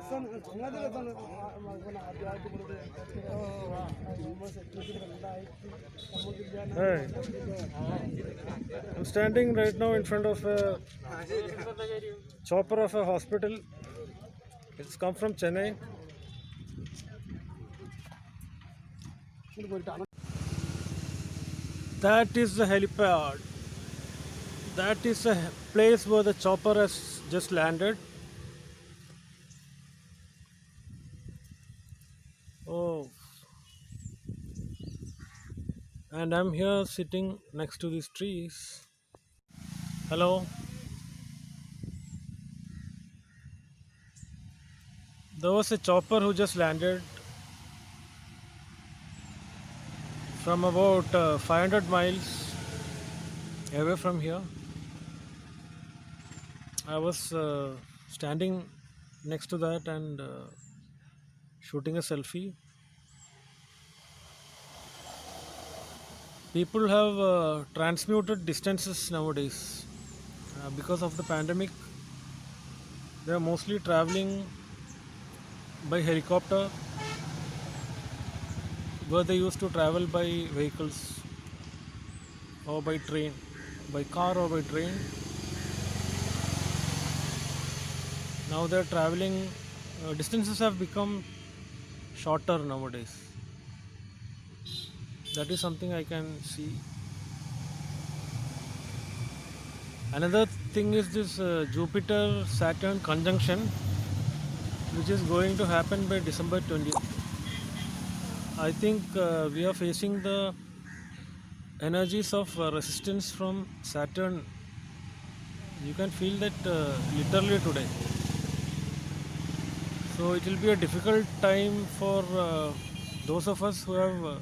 Hey, I'm standing right now in front of a chopper of a hospital. It's come from Chennai. That is the helipad. That is a place where the chopper has just landed. Oh, and I'm here sitting next to these trees. Hello. There was a chopper who just landed from about 500 miles away from here. I was standing next to that and shooting a selfie. People have transmuted distances nowadays because of the pandemic. They are mostly traveling by helicopter, where they used to travel by vehicles or by train, by car or by train. Now they are traveling. Distances have become shorter nowadays. That is something I can see. Another thing is this Jupiter Saturn conjunction, which is going to happen by December 20th. I think we are facing the energies of resistance from Saturn. You can feel that literally today. So it will be a difficult time for those of us who have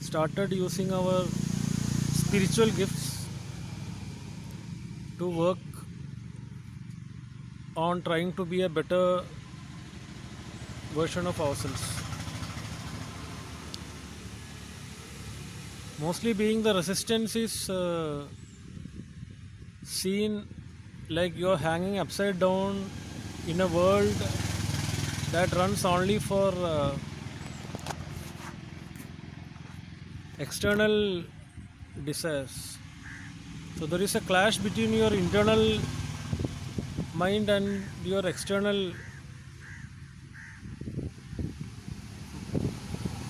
started using our spiritual gifts to work on trying to be a better version of ourselves. Mostly being the resistance is seen like you're hanging upside down in a world that runs only for external desires. So there is a clash between your internal mind and your external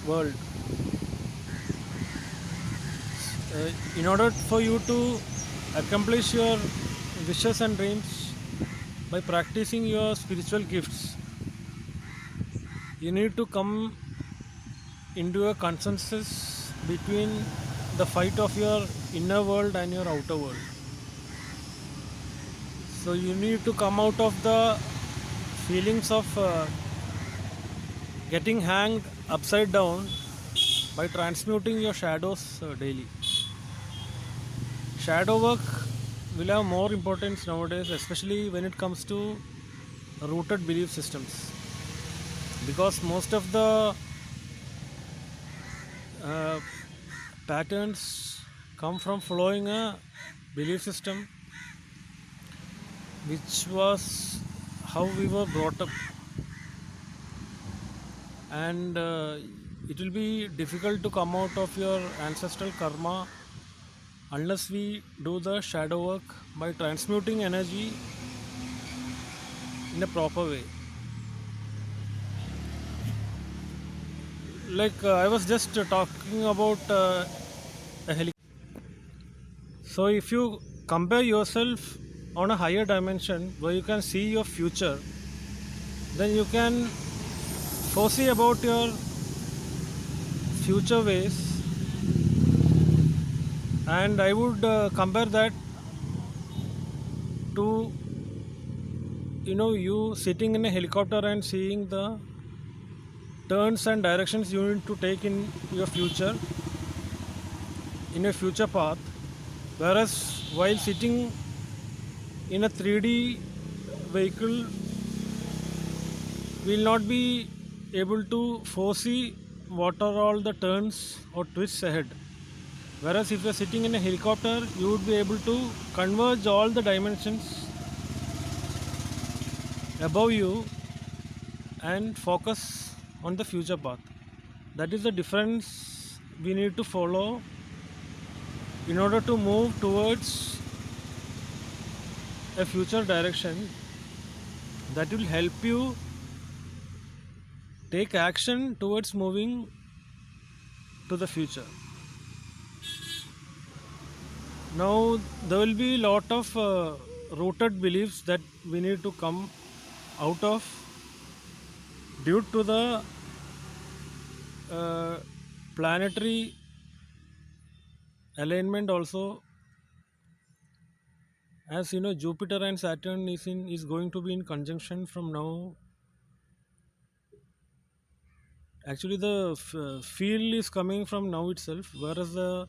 world. In order for you to accomplish your wishes and dreams by practicing your spiritual gifts, you need to come into a consensus between the fight of your inner world and your outer world. So you need to come out of the feelings of getting hanged upside down by transmuting your shadows daily. Shadow work will have more importance nowadays, especially when it comes to rooted belief systems, because most of the patterns come from following a belief system which was how we were brought up, and it will be difficult to come out of your ancestral karma unless we do the shadow work by transmuting energy in a proper way. Like I was just talking about a helicopter. So if you compare yourself on a higher dimension where you can see your future, then you can foresee about your future ways. And I would compare that to you sitting in a helicopter and seeing the turns and directions you need to take in your future, in a future path, whereas while sitting in a 3D vehicle we will not be able to foresee what are all the turns or twists ahead. Whereas if you are sitting in a helicopter, you would be able to converge all the dimensions above you and focus on the future path. That is the difference we need to follow in order to move towards a future direction that will help you take action towards moving to the future. Now, there will be a lot of rooted beliefs that we need to come out of due to the planetary alignment also. As you know, Jupiter and Saturn is going to be in conjunction from now. Actually, the feel is coming from now itself, whereas the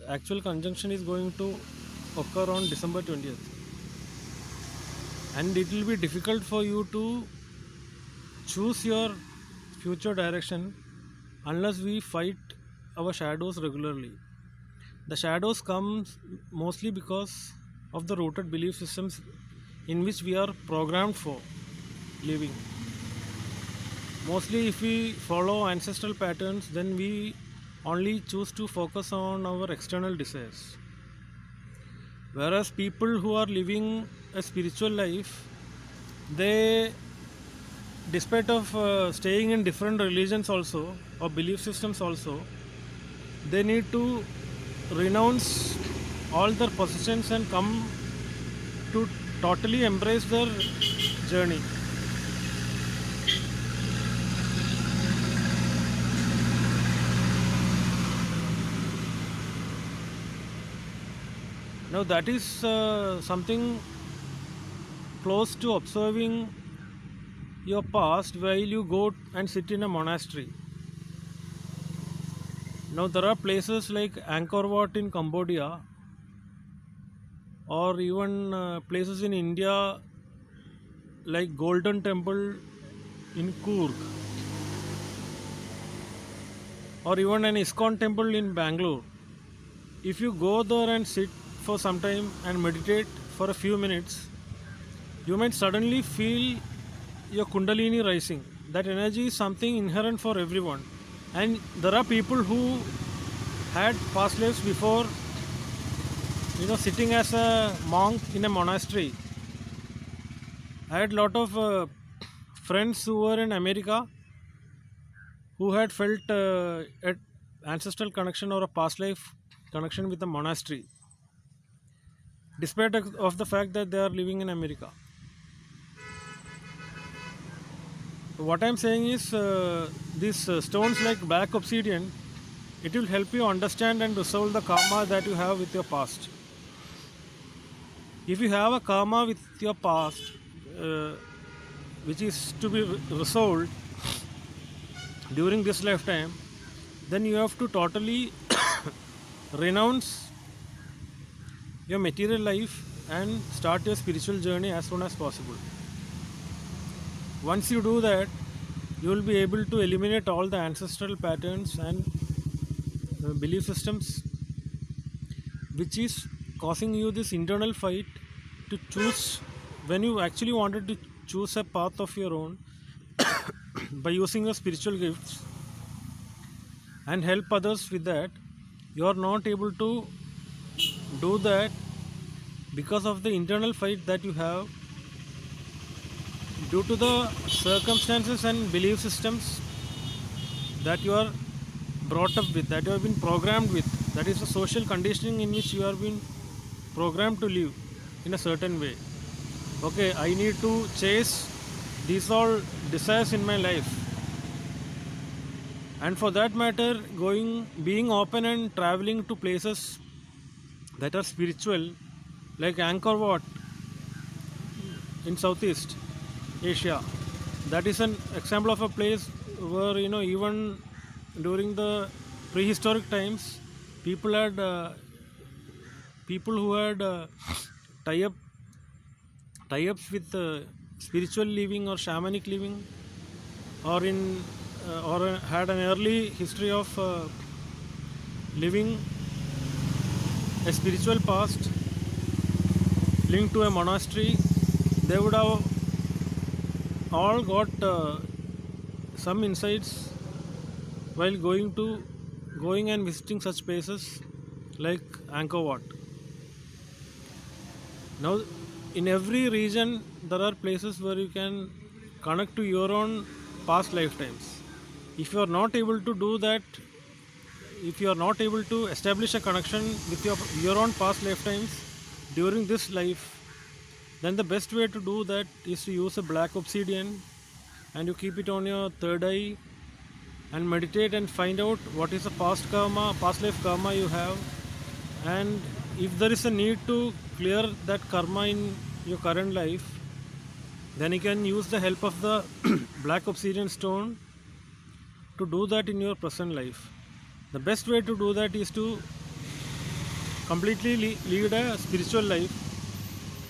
actual conjunction is going to occur on December 20th. And it will be difficult for you to choose your future direction unless we fight our shadows regularly. The shadows come mostly because of the rooted belief systems in which we are programmed for living. Mostly, if we follow ancestral patterns, then we only choose to focus on our external desires. Whereas people who are living a spiritual life, they, despite of staying in different religions also or belief systems also, they need to renounce all their possessions and come to totally embrace their journey. Now that is something close to observing your past while you go and sit in a monastery. Now there are places like Angkor Wat in Cambodia, or even places in India like Golden Temple in Coorg, or even an ISKCON temple in Bangalore. If you go there and sit for some time and meditate for a few minutes, you might suddenly feel your Kundalini rising. That energy is something inherent for everyone. And there are people who had past lives before, sitting as a monk in a monastery. I had a lot of friends who were in America who had felt an ancestral connection or a past life connection with a monastery, despite of the fact that they are living in America. What I am saying is these stones like black obsidian, it will help you understand and resolve the karma that you have with your past. If you have a karma with your past, which is to be resolved during this lifetime, then you have to totally renounce your material life and start your spiritual journey as soon as possible. Once you do that, you will be able to eliminate all the ancestral patterns and belief systems which is causing you this internal fight to choose when you actually wanted to choose a path of your own by using your spiritual gifts and help others with that. You are not able to do that because of the internal fight that you have due to the circumstances and belief systems that you are brought up with, that you have been programmed with. That is the social conditioning in which you have been programmed to live in a certain way. Okay, I need to chase these all desires in my life, and for that matter, being open and traveling to places that are spiritual, like Angkor Wat in Southeast Asia. That is an example of a place where even during the prehistoric times, people who had tie-ups with spiritual living or shamanic living, or had an early history of living a spiritual past linked to a monastery. They would have all got some insights while going and visiting such places like Angkor Wat. Now, in every region, there are places where you can connect to your own past lifetimes. If you are not able to do that, if you are not able to establish a connection with your own past lifetimes during this life, then the best way to do that is to use a black obsidian and you keep it on your third eye and meditate and find out what is the past life karma you have, and if there is a need to clear that karma in your current life, then you can use the help of the black obsidian stone to do that in your present life. The best way to do that is to completely lead a spiritual life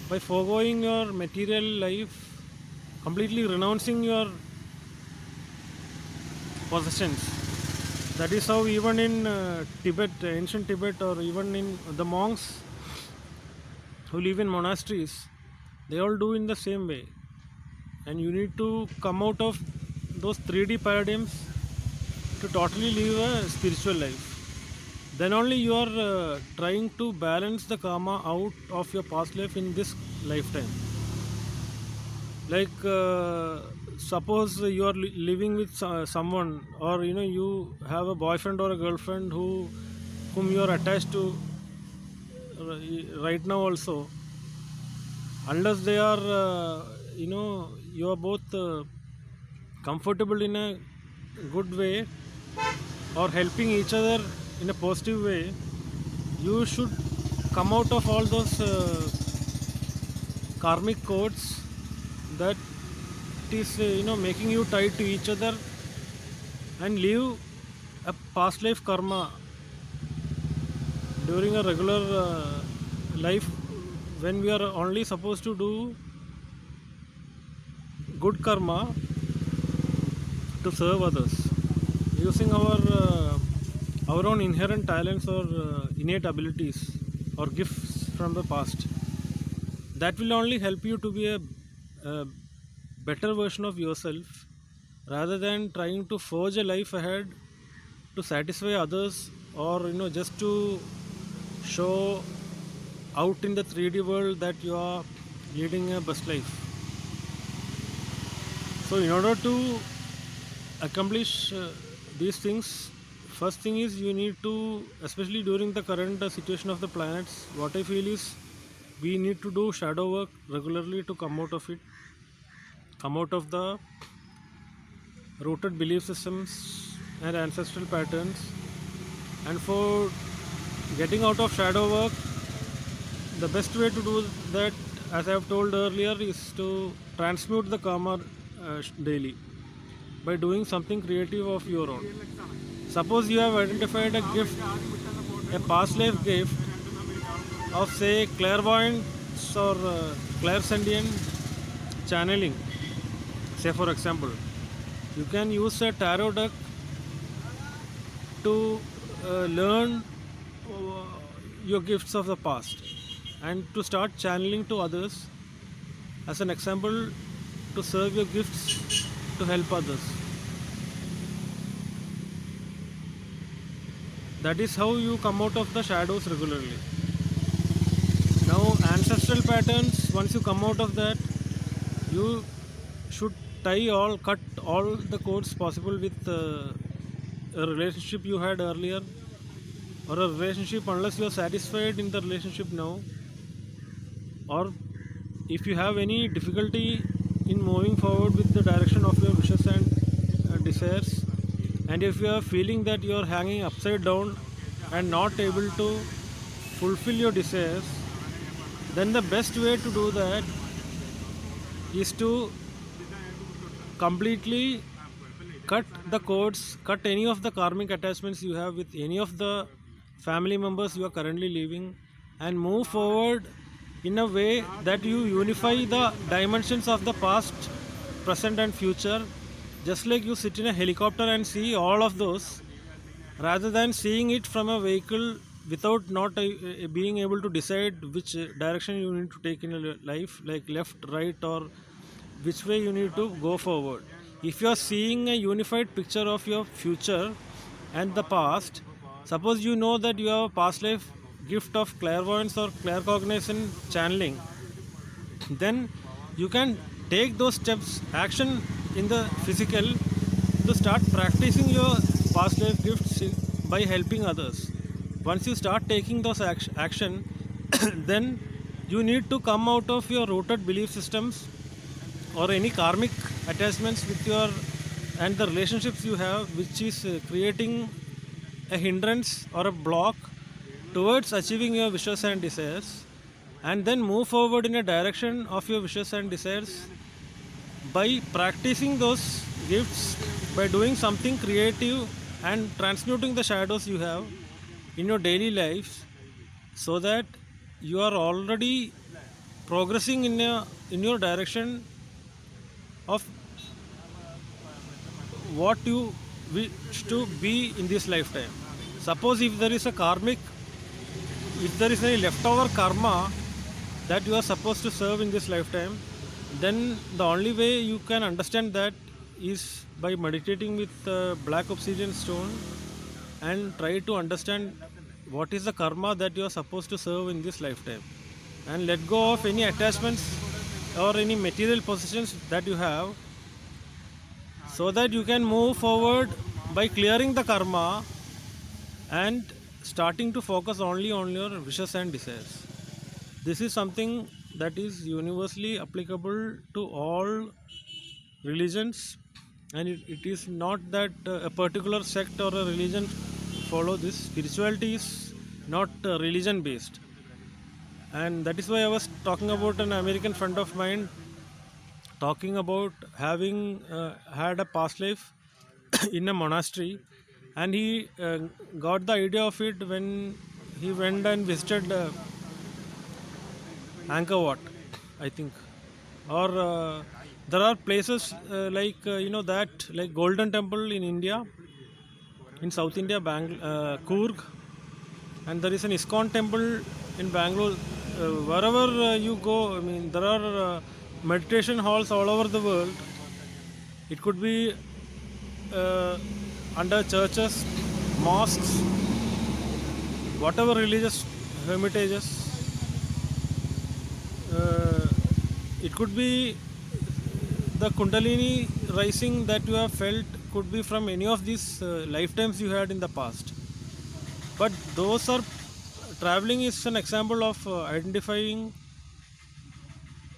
by foregoing your material life, completely renouncing your possessions. That is how even in Tibet, ancient Tibet, or even in the monks who live in monasteries, they all do in the same way. And you need to come out of those 3D paradigms to totally live a spiritual life. Then only you are trying to balance the karma out of your past life in this lifetime. Like suppose you are living with someone, or you have a boyfriend or a girlfriend whom you are attached to right now also. Unless they are you are both comfortable in a good way or helping each other in a positive way, you should come out of all those karmic codes that is making you tied to each other, and live a past life karma during a regular life, when we are only supposed to do good karma to serve others using our own inherent talents or innate abilities or gifts from the past. That will only help you to be a better version of yourself, rather than trying to forge a life ahead to satisfy others, or just to show out in the 3D world that you are leading a best life. So in order to accomplish these things, first thing is you need to, especially during the current situation of the planets, what I feel is we need to do shadow work regularly to come out of it, come out of the rooted belief systems and ancestral patterns. And for getting out of shadow work, the best way to do that, as I have told earlier, is to transmute the karma daily by doing something creative of your own. Suppose you have identified a gift, a past life gift of, say, clairvoyance or clairsentient channeling, say for example, you can use a tarot deck to learn your gifts of the past and to start channeling to others, as an example, to serve your gifts to help others. That is how you come out of the shadows regularly. Now, ancestral patterns, once you come out of that, you should cut all the codes possible with a relationship you had earlier, or a relationship unless you are satisfied in the relationship now, or if you have any difficulty in moving forward with the direction of your wishes and desires, and if you are feeling that you are hanging upside down and not able to fulfill your desires, then the best way to do that is to completely cut the codes, cut any of the karmic attachments you have with any of the family members you are currently living, and move forward in a way that you unify the dimensions of the past, present and future, just like you sit in a helicopter and see all of those, rather than seeing it from a vehicle without not being able to decide which direction you need to take in your life, like left, right, or which way you need to go forward. If you are seeing a unified picture of your future and the past, suppose you know that you have a past life gift of clairvoyance or claircognizant channeling, then you can take those steps action in the physical to start practicing your past life gifts by helping others. Once you start taking those action then you need to come out of your rooted belief systems or any karmic attachments with your and the relationships you have, which is creating a hindrance or a block towards achieving your wishes and desires, and then move forward in a direction of your wishes and desires by practicing those gifts, by doing something creative and transmuting the shadows you have in your daily lives, so that you are already progressing in your direction of what you wish to be in this lifetime. Suppose if there is a karmic, if there is any leftover karma that you are supposed to serve in this lifetime, then the only way you can understand that is by meditating with black obsidian stone and try to understand what is the karma that you are supposed to serve in this lifetime, and let go of any attachments or any material possessions that you have, so that you can move forward by clearing the karma and starting to focus only on your wishes and desires. This is something that is universally applicable to all religions, and it is not that a particular sect or a religion follow this. Spirituality is not religion based, and that is why I was talking about an American friend of mine talking about having had a past life in a monastery, and he got the idea of it when he went and visited Angkor Wat, I think, or there are places like that, like Golden Temple in India, in South India, Coorg, and there is an ISKCON temple in Bangalore. Wherever you go, I mean, there are meditation halls all over the world. It could be under churches, mosques, whatever religious hermitages. It could be the Kundalini rising that you have felt, could be from any of these lifetimes you had in the past. But those are traveling is an example of identifying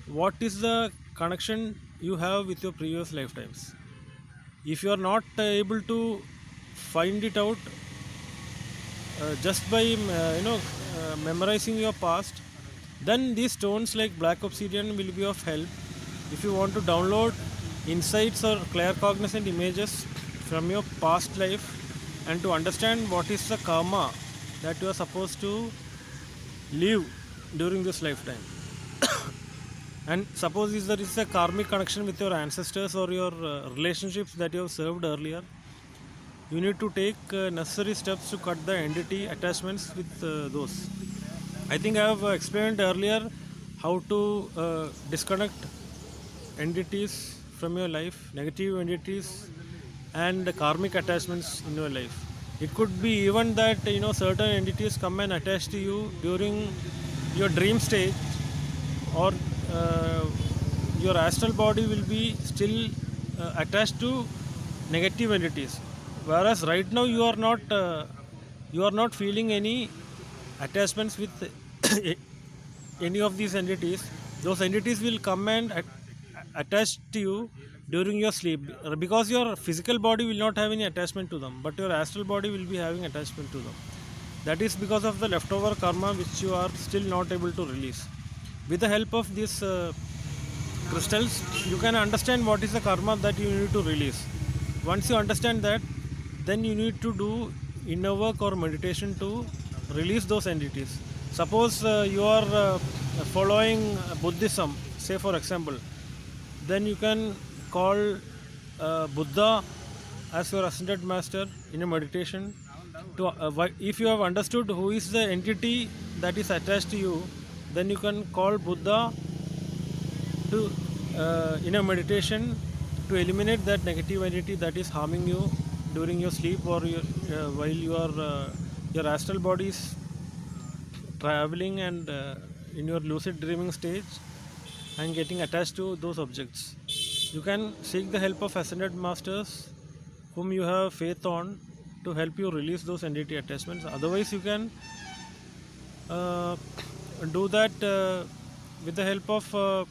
what is the connection you have with your previous lifetimes. If you are not able to find it out just by memorizing your past, then these stones like black obsidian will be of help if you want to download insights or claircognizant images from your past life, and to understand what is the karma that you are supposed to live during this lifetime. And suppose if there is a karmic connection with your ancestors or your relationships that you have served earlier, you need to take necessary steps to cut the entity attachments with those. I think I have explained earlier how to disconnect entities from your life, negative entities and karmic attachments in your life. It could be even that certain entities come and attach to you during your dream state, or your astral body will be still attached to negative entities, whereas right now you are not feeling any attachments with any of these entities. Those entities will come and attach to you during your sleep, because your physical body will not have any attachment to them, but your astral body will be having attachment to them. That is because of the leftover karma which you are still not able to release. With the help of these crystals, you can understand what is the karma that you need to release. Once you understand that, then you need to do inner work or meditation to release those entities. Suppose you are following Buddhism, say for example, then you can call Buddha as your ascended master in a meditation. If you have understood who is the entity that is attached to you, then you can call Buddha to in a meditation to eliminate that negative entity that is harming you during your sleep or while your astral body is traveling and in your lucid dreaming stage and getting attached to those objects. You can seek the help of ascended masters whom you have faith on to help you release those entity attachments. Otherwise, you can uh, do that with the help of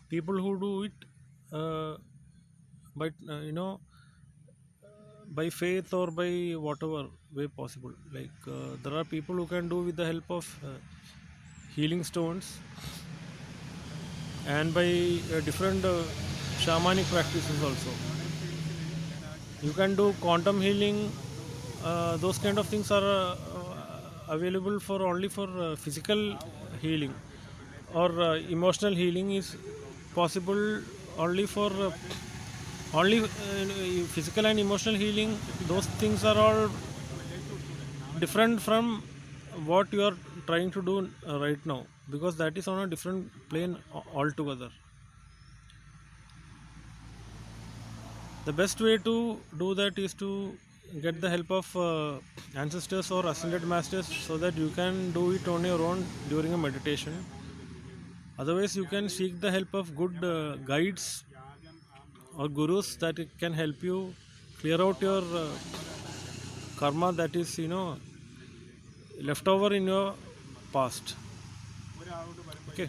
people who do it uh, by by faith or by whatever way possible. Like there are people who can do with the help of healing stones and by different shamanic practices also. You can do quantum healing. Those kind of things are available for only for physical healing, or emotional healing is possible only for only physical and emotional healing. Those things are all different from what you are trying to do right now, because that is on a different plane altogether. The best way to do that is to get the help of ancestors or ascended masters so that you can do it on your own during a meditation. Otherwise, you can seek the help of good guides or gurus that it can help you clear out your karma that is left over in your past. Okay.